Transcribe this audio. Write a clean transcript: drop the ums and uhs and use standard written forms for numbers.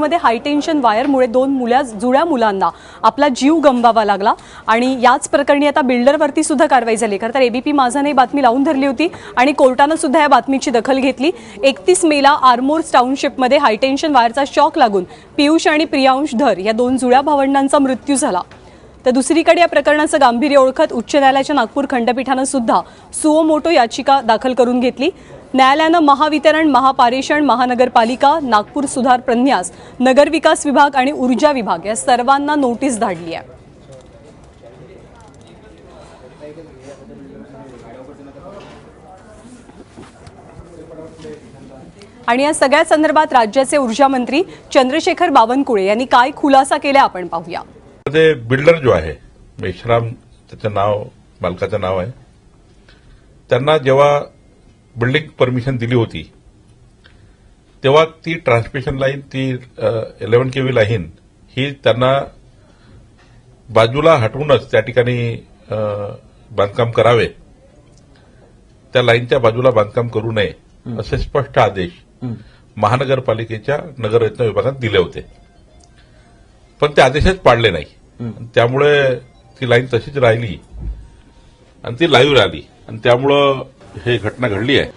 नागपूरमध्ये हायटेन्शन वायरमुळे दोन जुळ्या मुलांना आपला जीव गमवावा लागला आणि याच प्रकरणी आता बिल्डरवरती सुद्धा कारवाई झाली। खरं तर एबीपी माझाने बातमी लावून धरली होती आणि कोर्टानं सुद्धा या बातमीची दखल घेतली। 31 मेला आरमोर्स टाउनशिपमध्ये हायटेन्शन वायरचा शॉक लागून पियुष आणि प्रियांश धर या दोन जुळ्या भावंडांचा मृत्यू झाला। तर दुसरीकडे या प्रकरणाचं गांभीर्य ओळखत उच्च न्यायालयाच्या नागपूर खंडपीठानं सुद्धा सुओ मोटो याचिका दाखल करून घेतली। न्यायालयानं महावितरण, महापारेषण, महानगरपालिका, नागपूर सुधार प्रन्यास, नगरविकास विभाग आणि ऊर्जा विभाग या सर्वांना नोटीस धाडली आहे। आणि या सगळ्या संदर्भात राज्याचे ऊर्जा मंत्री चंद्रशेखर बावनकुळे यांनी काय खुलासा केला आपण पाहूया। बिल्डर जो आहे मेश्राम, त्याचं नाव मालकाचं नाव आहे, त्यांना जेव्हा बिल्डिंग परमिशन दिली होती तेव्हा ती ट्रान्समिशन लाईन, ती 11 केव्ही लाईन ही त्यांना बाजूला हटवूनच त्या ठिकाणी बांधकाम करावे, त्या लाईनच्या बाजूला बांधकाम करू नये असे स्पष्ट आदेश महानगरपालिकेच्या नगररचना विभागात दिले होते, पण ते आदेशच पाळले नाही। त्यामुळे ती लाईन तशीच राहिली आणि ती लाईव्ह राहिली आणि त्यामुळे हे घटना घडली आहे।